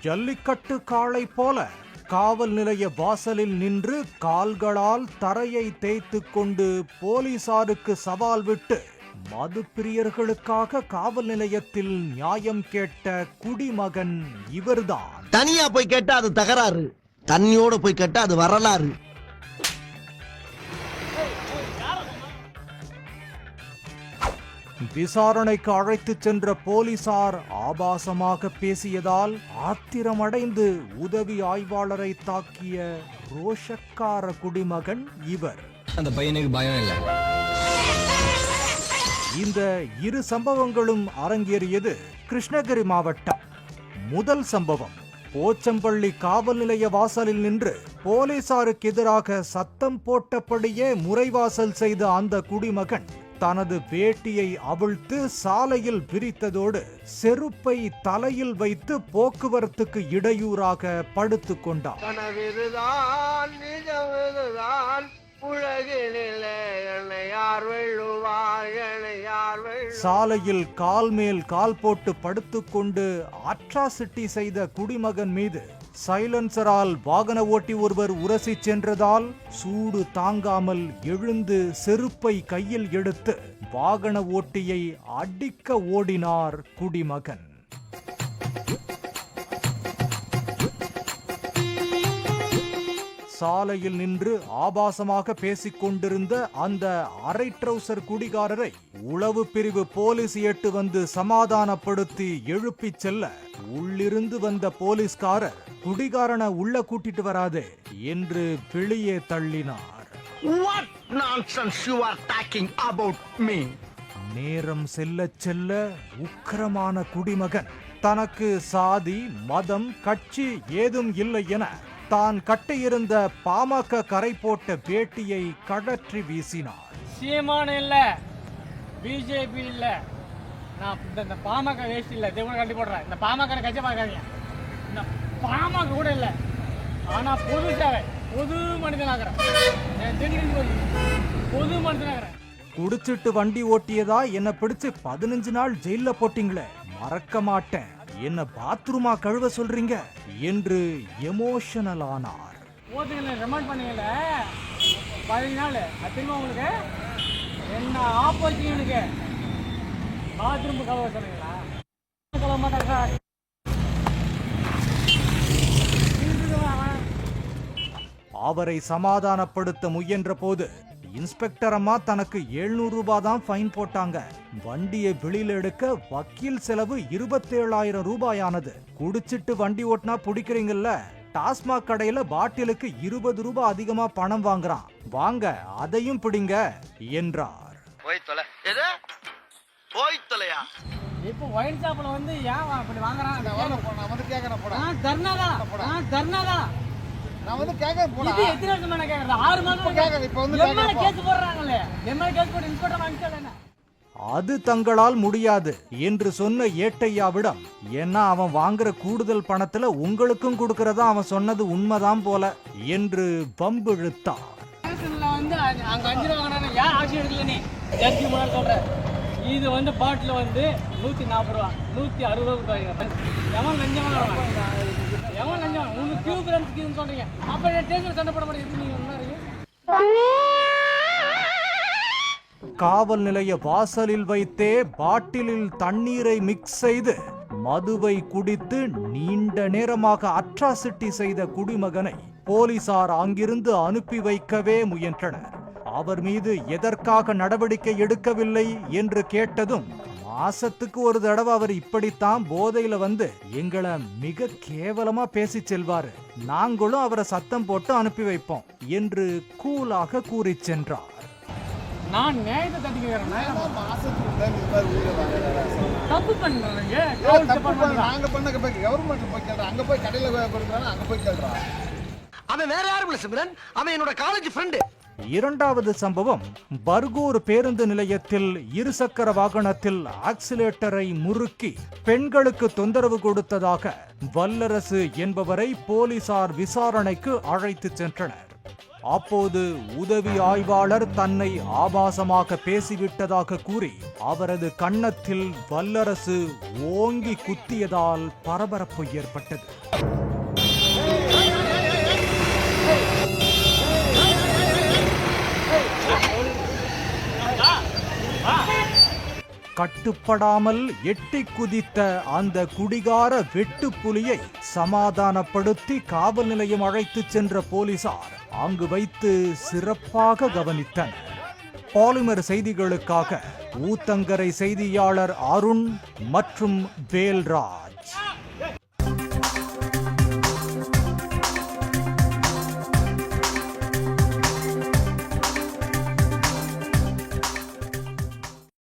ஜல்லிக்கட்டு காளை போல காவல் நிலைய வாசலில் நின்று கால்களால் தரையை தேய்த்து கொண்டு போலீசாருக்கு சவால் விட்டு மது பிரியர்களுக்காக காவல் நிலையத்தில் நியாயம் கேட்ட குடிமகன் இவர்தான். தனியா போய் கேட்டா அது தகராறு, தண்ணியோட போய் கேட்டா அது வரலாறு. விசாரணைக்கு அழைத்து சென்ற போலீசார் ஆபாசமாக பேசியதால் ஆத்திரமடைந்து உதவி ஆய்வாளரை தாக்கிய ரோஷக்கார குடிமகன் இவர். அந்த பையனுக்கு பயம் இல்லை. இந்த இரு சம்பவங்களும் அரங்கேறியது கிருஷ்ணகிரி மாவட்டம். முதல் சம்பவம், போச்சம்பள்ளி காவல் நிலைய வாசலில் நின்று போலீசாருக்கு எதிராக சத்தம் போட்டபடியே முறைவாசல் செய்த அந்த குடிமகன் தனது வேட்டியை அவிழ்த்து சாலையில் விரித்ததோடு செருப்பை தலையில் வைத்து போக்குவரத்துக்கு இடையூறாக படுத்துக் கொண்டார். சாலையில் கால் மேல் கால் போட்டு படுத்துக்கொண்டு அட்ராசிட்டி செய்த குடிமகன் மீது சைலன்சரால் வாகன ஓட்டி ஒருவர் உரசி சென்றதால் சூடு தாங்காமல் எழுந்து செருப்பை கையில் எடுத்து வாகன ஓட்டியை அடிக்க ஓடினார் குடிமகன். சாலையில் நின்று ஆபாசமாக பேசிக் கொண்டிருந்த அந்த அரை ட்ரவுசர் குடிகாரரை உளவு பிரிவு போலீஸ் ஏட்டு வந்து சமாதானப்படுத்தி எழுப்பிச் செல்ல உள்ளிருந்து வந்த போலீஸ்காரர் குடிகாரனை உள்ள கூட்டிட்டு வராதே என்று வெளியே தள்ளினார். நேரம் செல்ல செல்ல உக்கிரமான குடிமகன் தனக்கு சாதி மதம் கட்சி ஏதும் இல்லை என தான் கட்டியிருந்த பாமக கரை போட்ட வேட்டியை கழற்றி வீசினார். சீமான இல்ல, பிஜேபி இல்ல, நான் இந்த பாமக வேஷ்டி இல்ல, தேவனை கட்டி போடுறேன். இந்த பாமக கட்சி பார்க்காதீங்க, இந்த பாமக கூட இல்ல. ஆனா பொது சேவை, பொது மனிதனாகிறேன், பொது மனிதனாகிறேன். குடிச்சிட்டு வண்டி ஓட்டியதா என்ன பிடிச்சு 15 நாள் ஜெயில போட்டீங்களே, மறக்க மாட்டேன், என்ன பாத்ரூமா கழுவ சொல்றீங்க என்று எமோஷனல் ஆனார். ஓட்டுங்களை ரிமாண்ட் பண்ணீங்கல்ல 15 நாள், திரும்ப உங்களுக்கு என்ன ஆப்போசிஷனுக்கு பாத்ரூம் கழுவ சொல்றீங்களா? கழுவ மாட்டாங்க. அவரை சமாதானப்படுத்த முயன்ற போது இன்ஸ்பெக்டர் அம்மா தனக்கு 700 ரூபாய் தான் ஃபைன் போட்டாங்க, வண்டியை வெளியில எடுக்க வக்கீல் செலவு 27,000 ரூபாயானது. குடிச்சிட்டு வண்டி ஓட்டினா பிடிக்கிறீங்கல்ல, டாஸ்மாக் கடையில பாட்டிலுக்கு 20 ரூபாய் அதிகமா பணம் வாங்குறான், வாங்க அதையும் பிடிங்க என்றார். இப்போ ஒயின் ஷாப்ல வந்து ஏன் அப்படி வாங்குறான்? தர்ணாதான் நான் வந்து கேக்க போறேன். இது எத்தனை வருஷமா நான் கேக்குறேன்? 6 மாசமா கேக்குறேன். இப்போ வந்து எம்எல்ஏ கேஸ் போடுறாங்களே, எம்எல்ஏ கேஸ் போட்டு இன்ஸ்பெக்டர் வாங்கிட்டேன். அது தங்களால் முடியாது என்று சொன்ன ஏட்டையாவிடம், ஏன்னா அவன் வாங்குற கூடுதல் பணத்துல உங்களுக்கும் கொடுக்கறதா அவன் சொன்னது உண்மைதான் போல என்று வம்பு இழுத்தார். வந்து அங்க 5 ரூபா வாங்கினா யார் ஆக்ஷன் எடுக்கல? நீ ஜட்ஜி முன்னாடி சொல்ற இது வந்து பாட்டில் வந்து 140 ரூபா 160 ரூபாய் எவன் லஞ்சமா எவன் லஞ்சம் உங்களுக்கு கியூ கிரான்ஸ் சொல்றீங்க, அப்ப டேஷன் சண்டை போட மாட்டேங்குது. நீங்க என்ன இருக்கு? காவல் நிலைய வாசலில் வைத்தே பாட்டிலில் தண்ணீரை மிக்ஸ் செய்து மதுவை குடித்து நீண்ட நேரமாக அட்ராசிட்டி செய்த குடிமகனை போலீசார் அங்கிருந்து அனுப்பி வைக்கவே முயன்றனர். அவர் மீது எதற்காக நடவடிக்கை எடுக்கவில்லை என்று கேட்டதும், மாசத்துக்கு ஒரு தடவை அவர் இப்படித்தான் போதையில வந்து எங்களை மிக கேவலமா பேசி செல்வாரு, நாங்களும் அவரை சத்தம் போட்டு அனுப்பி வைப்போம் என்று கூலாக கூறி சென்றார். நான் நியாயத்தை தட்டிக்கிறேன். தப்பு பண்றாங்க, நாங்க பண்ண கவர்மெண்ட் போய் கேள்றோம், அங்க போய் கடையில கொடுக்குறாங்க, அங்க போய் கேள்றோம். அவன் வேற யாரும் இல்ல சிம்ரன், அவன் என்னோட காலேஜ் ஃப்ரெண்டு. இரண்டாவது சம்பவம், பர்கூர் பேருந்து நிலையத்தில் இருசக்கர வாகனத்தில் ஆக்சிலேட்டரை முறுக்கி பெண்களுக்கு தொந்தரவு கொடுத்ததாக வல்லரசு என்பவரை போலீசார் விசாரணைக்கு அழைத்து சென்றனர். அப்போது உதவி ஆய்வாளர் தன்னை ஆபாசமாக பேசிவிட்டதாக கூறி அவரது கன்னத்தில் வல்லரசு ஓங்கி குத்தியதால் பரபரப்பு ஏற்பட்டது. கட்டுப்படாமல் எட்டி குதித்த அந்த குடிகார வெட்டுப்புலியை சமாதானப்படுத்தி காவல் நிலையம் அழைத்துச் சென்ற போலீசார் அங்கு வைத்து சிறப்பாக கவனித்தனர். பாலிமர் செய்திகளுக்காக ஊத்தங்கரை செய்தியாளர் அருண் மற்றும் வேல்ராஜ்.